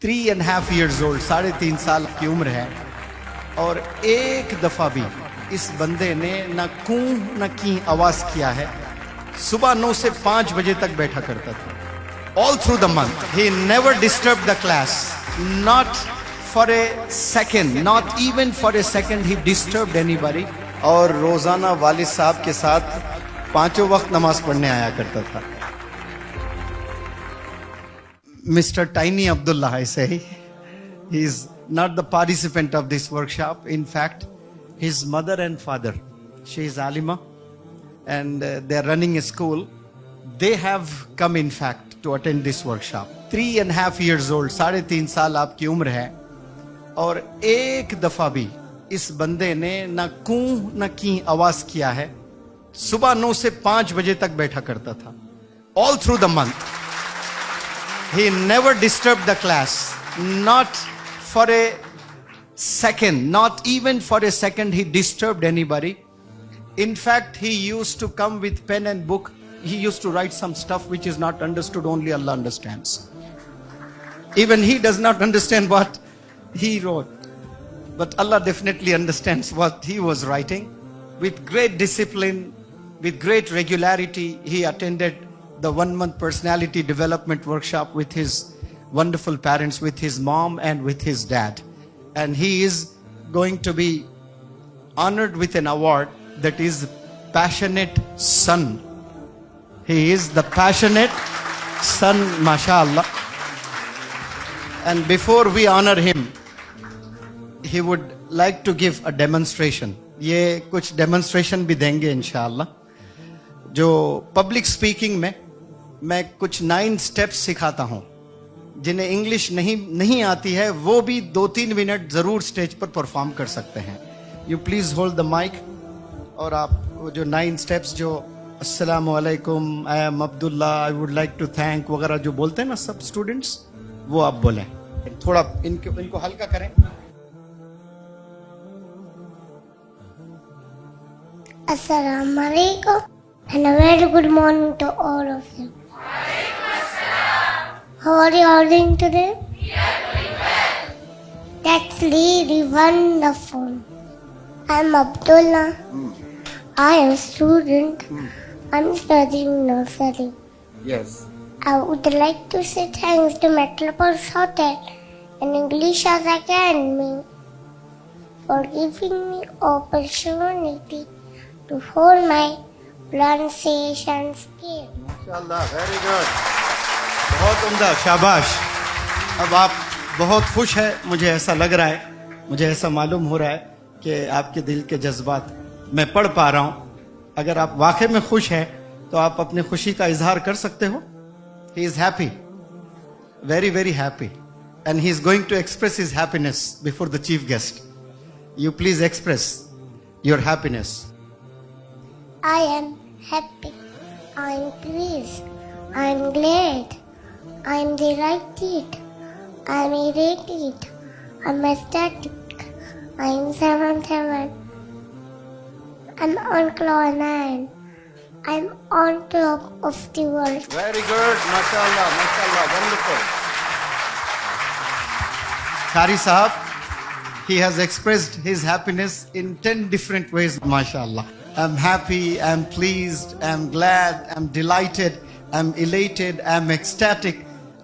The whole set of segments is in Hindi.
3.5 years old, 3.5 साल की उम्र है, और एक दफा भी इस बंदे ने न कूं न की आवाज किया है। सुबह 9 से 5 बजे तक बैठा करता था। All through the month he never disturb the class, not for a second, not even for a second he disturb anybody. और रोजाना वालिद साहब के साथ 5 वक्त नमाज पढ़ने आया करता था। Mr. Tiny Abdullah, I say, he is not the participant of this workshop. In fact, his mother and father, she is Alima, and they are running a school. They have come, in fact, to attend this workshop. 3.5 years old, 3.5 साल आपकी उम्र है, और एक दफा भी इस बंदे ने न कूं न की आवाज किया है। सुबह 9 से 5 बजे तक बैठा करता था। All through the month. He never disturbed the class, not for a second, not even for a second he disturbed anybody. In fact, he used to come with pen and book. He used to write some stuff which is not understood, only Allah understands. Even he does not understand what he wrote. But Allah definitely understands what he was writing. With great discipline, with great regularity, he attended the 1-month personality development workshop with his wonderful parents, with his mom and with his dad. And he is going to be honored with an award that is Passionate Son. He is the Passionate Son, mashallah. And before we honor him, he would like to give a demonstration. ये कुछ demonstration भी देंगे इंशाअल्लाह। जो पब्लिक स्पीकिंग में मैं कुछ 9 स्टेप्स सिखाता हूं, जिन्हें इंग्लिश नहीं आती है वो भी 2-3 मिनट जरूर स्टेज पर परफॉर्म कर सकते हैं। You please hold the mic, और आप वो जो 9 स्टेप्स जो अस्सलाम वालेकुम, I am Abdullah, I would like to thank वगैरह जो बोलते हैं ना सब स्टूडेंट्स, वो आप बोलें। थोड़ा इनको हल्का करें। Assalamu alaikum and a very good morning to all of you. How are you all doing today? We are doing well. That's really wonderful. I'm Abdullah. I am a student. I'm studying nursery. Yes. I would like to say thanks to Metropolis Hotel and English as Academy for giving me opportunity to hold my pronunciation skill. माशाल्लाह, वेरी गुड, बहुत उम्दा, शाबाश। अब आप बहुत खुश है, मुझे ऐसा लग रहा है, मुझे ऐसा मालूम हो रहा है कि आपके दिल के जज्बात मैं पढ़ पा रहा हूं। अगर आप वाकई में खुश हैं तो आप अपनी खुशी का इजहार कर सकते हो। He is happy, very very happy, and he is going to express his happiness before the chief guest. You please express your happiness. I am happy, I am pleased, I am glad, I am delighted, I am elated, I am ecstatic, I am 7-7, I am on cloud 9, I am on top of the world. Very good, mashallah, mashallah, wonderful. Qari Sahab, he has expressed his happiness in 10 different ways, mashallah. I'm happy, I'm pleased, I'm glad, I'm delighted, I'm elated, I'm ecstatic,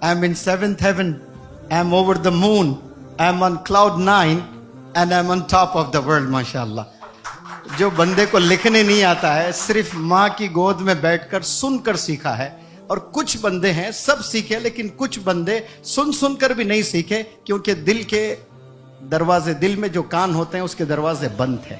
I'm in 7th heaven, I'm over the moon, I'm on cloud 9, and I'm on top of the world, mashallah. जो बंदे को लिखने नहीं आता है, सिर्फ माँ की गोद में बैठकर सुनकर सीखा है। और कुछ बंदे हैं सब सीखे, लेकिन कुछ बंदे सुनकर भी नहीं सीखे, क्योंकि दिल के दरवाजे, दिल में जो कान होते हैं उसके दरवाजे बंद थे।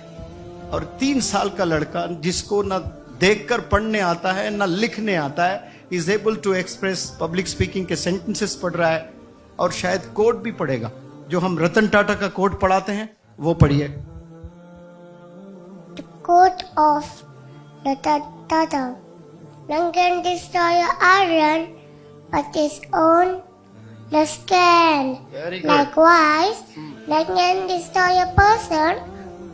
और 3 साल का लड़का जिसको ना देखकर पढ़ने आता है ना लिखने आता है, is able to express, public speaking के सेंटेंसेस पढ़ रहा है, और शायद कोड भी पढ़ेगा। जो हम रतन टाटा का कोड पढ़ाते हैं वो पढ़िए। The quote of Ratan Tata: "None can destroy iron, but his own lust can." Very good. Likewise, none can destroy a person,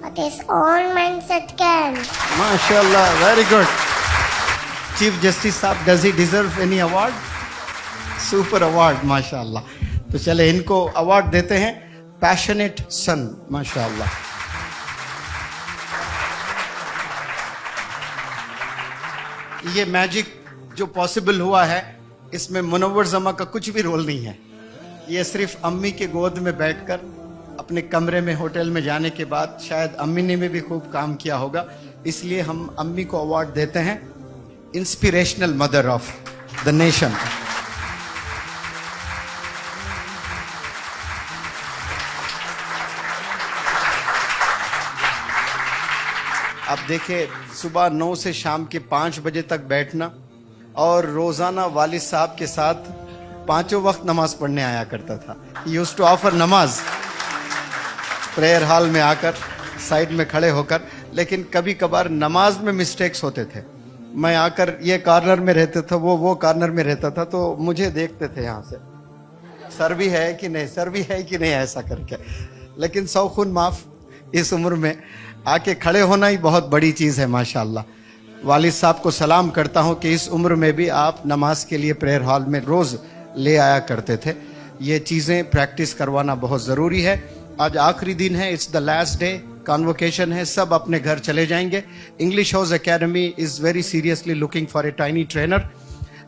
but his own mindset can. MashaAllah, very good. Chief Justice साहब, does he deserve any award? Super award, MashaAllah. तो तो चले इनको अवार्ड देते हैं, पैशनेट सन, माशाअल्लाह। ये मैजिक जो पॉसिबल हुआ है, इसमें मुनव्वर जमा का कुछ भी रोल नहीं है। ये सिर्फ अम्मी के गोद में बैठकर अपने कमरे में होटल में जाने के बाद शायद अम्मी ने भी खूब काम किया होगा, इसलिए हम अम्मी को अवार्ड देते हैं inspirational mother of the nation. अब देखिए, सुबह 9 से शाम के 5 बजे तक बैठना और रोजाना वालिद साहब के साथ 5 वक्त नमाज पढ़ने आया करता था। यूज टू ऑफर नमाज प्रेयर हॉल में आकर साइड में खड़े होकर, लेकिन कभी कभार नमाज में मिस्टेक्स होते थे। मैं आकर ये कॉर्नर में रहता था, वो कॉर्नर में रहता था, तो मुझे देखते थे यहाँ से, सर भी है कि नहीं, सर भी है कि नहीं, ऐसा करके। लेकिन सौ खून माफ, इस उम्र में आके खड़े होना ही बहुत बड़ी चीज़ है माशाल्लाह। वालिद साहब को सलाम करता हूँ कि इस उम्र में भी आप नमाज के लिए प्रेयर हॉल में रोज़ ले आया करते थे। ये चीज़ें प्रैक्टिस करवाना बहुत ज़रूरी है। आज आखिरी दिन है, it's the last day, convocation है, सब अपने घर चले जाएंगे। English house academy is very seriously looking for a tiny trainer.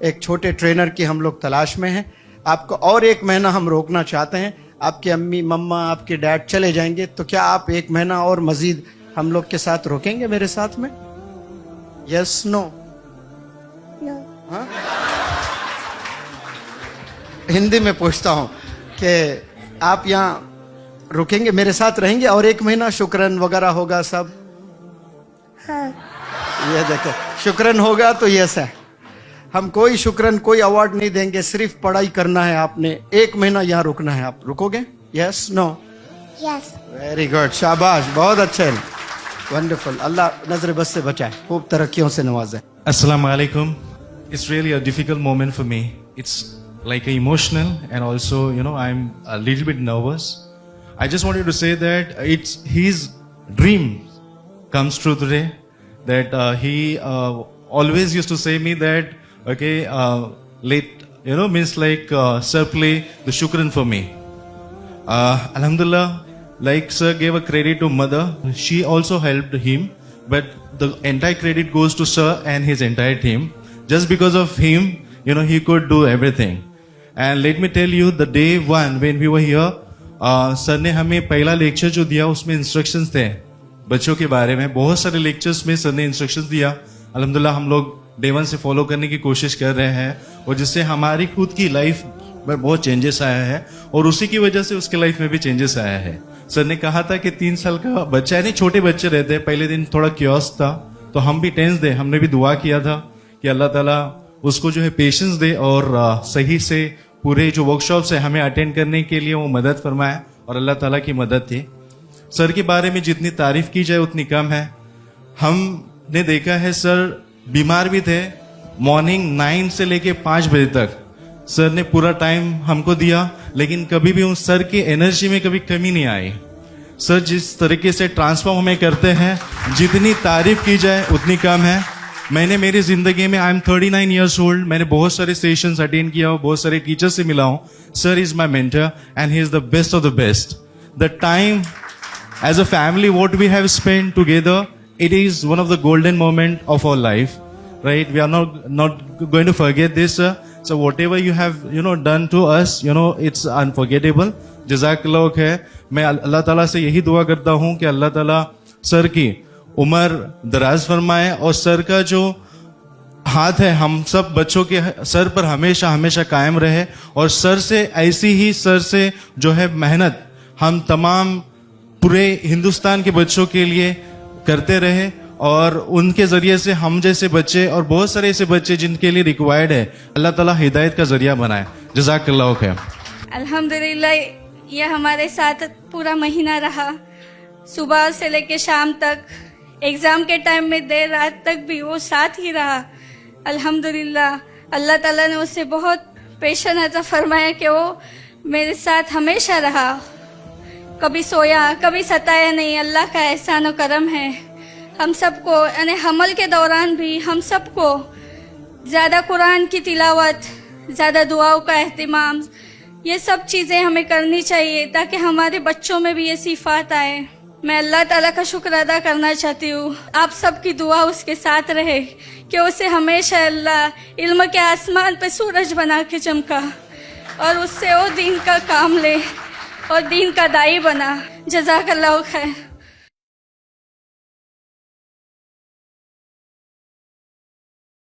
एक छोटे ट्रेनर की हम लोग तलाश में हैं। आपको और 1 महीना हम रोकना चाहते हैं। आपके अम्मी मम्मा आपके डैड चले जाएंगे, तो क्या आप 1 महीना और मजीद हम लोग के साथ रोकेंगे मेरे साथ में? Yes no? No. हिंदी में पूछता हूँ कि आप यहाँ रुकेंगे, मेरे साथ रहेंगे और 1 महीना शुक्रन वगैरह होगा सब? हाँ। ये देखो, शुक्रन होगा तो यस है। हम कोई शुक्रन कोई अवार्ड नहीं देंगे, सिर्फ पढ़ाई करना है आपने। 1 महीना यहाँ रुकना है, आप रुकोगे? Yes no? Yes. Very good, शाबाश, बहुत अच्छे, वंडरफुल। अल्लाह नजर बस से बचाए, खूब तरक्कियों से नवाजे। Assalamu alaikum. It's really a difficult moment for me. It's like emotional and also, I'm a little bit nervous. I just wanted to say that it's his dream comes true today. That he always used to say me that, okay, means like sir play the shukran for me. Alhamdulillah, like sir gave a credit to mother, she also helped him, but the entire credit goes to sir and his entire team. Just because of him, he could do everything. And let me tell you, the day one when we were here, sir ने हमें पहला लेक्चर जो दिया उसमें इंस्ट्रक्शंस थे बच्चों के बारे में। बहुत सारे लेक्चर्स में सर ने इंस्ट्रक्शंस दिया। अल्हम्दुलिल्लाह हम लोग डे 1 से फॉलो करने की कोशिश कर रहे हैं, और जिससे हमारी खुद की लाइफ में बहुत चेंजेस आया है, और उसी की वजह से उसके लाइफ में भी चेंजेस आया है। सर ने कहा था कि 3 साल का बच्चा है, नहीं छोटे बच्चे रहते हैं, पहले दिन थोड़ा क्योस था, तो हम भी टेंस दे, हमने भी दुआ किया था कि अल्लाह ताला उसको जो है पेशेंस दे और सही से पूरे जो वर्कशॉप्स है हमें अटेंड करने के लिए वो मदद फरमाए, और अल्लाह ताला की मदद थी। सर के बारे में जितनी तारीफ की जाए उतनी कम है। हमने देखा है सर बीमार भी थे, मॉर्निंग 9 से लेके 5 बजे तक सर ने पूरा टाइम हमको दिया, लेकिन कभी भी उस सर की एनर्जी में कभी कमी नहीं आई। सर जिस तरीके से ट्रांसफॉर्म हमें करते हैं, जितनी तारीफ की जाए उतनी कम है। मैंने मेरी जिंदगी में, आई एम 39 ईयर्स ओल्ड, मैंने बहुत सारे सेशंस अटेंड किया हूँ, बहुत सारे टीचर से मिला हूँ। Sir is my mentor and he is the best of the best. The time as a family what we have spent together, it is one of the golden moment of our life, right? We are not going to forget this, sir. So whatever you have done to us, it's unforgettable. जज़ाकल्लाह खैर। मैं अल्लाह ताला से यही दुआ करता हूँ कि अल्लाह ताला सर की उम्र दराज फरमाए, और सर का जो हाथ है हम सब बच्चों के सर पर हमेशा हमेशा कायम रहे, और सर से ऐसी ही सर से जो है मेहनत हम तमाम पूरे हिंदुस्तान के बच्चों के लिए करते रहे, और उनके जरिए से हम जैसे बच्चे और बहुत सारे ऐसे बच्चे जिनके लिए रिक्वायर्ड है, अल्लाह ताला हिदायत का जरिया बनाए। जज़ाकल्लाह खैर। अल्हम्दुलिल्लाह, ये हमारे साथ पूरा महीना रहा, सुबह से लेके शाम तक, एग्जाम के टाइम में देर रात तक भी वो साथ ही रहा। अल्हम्दुलिल्लाह, अल्लाह ताला ने उससे बहुत पेशेंस अता फरमाया कि वो मेरे साथ हमेशा रहा, कभी सोया कभी सताया नहीं। अल्लाह का एहसान और करम है। हम सबको यानी हमल के दौरान भी हम सबको ज़्यादा कुरान की तिलावत, ज़्यादा दुआओं का एहतिमाम, ये सब चीज़ें हमें करनी चाहिए ताकि हमारे बच्चों में भी ये सिफात आए। मैं अल्लाह ताला का शुक्र अदा करना चाहती हूँ, आप सबकी दुआ उसके साथ रहे कि उसे हमेशा अल्लाह इल्म के आसमान पे सूरज बना के चमका और उससे वो दीन का काम ले और दीन का दाई बना। जज़ाकल्लाहु खैर।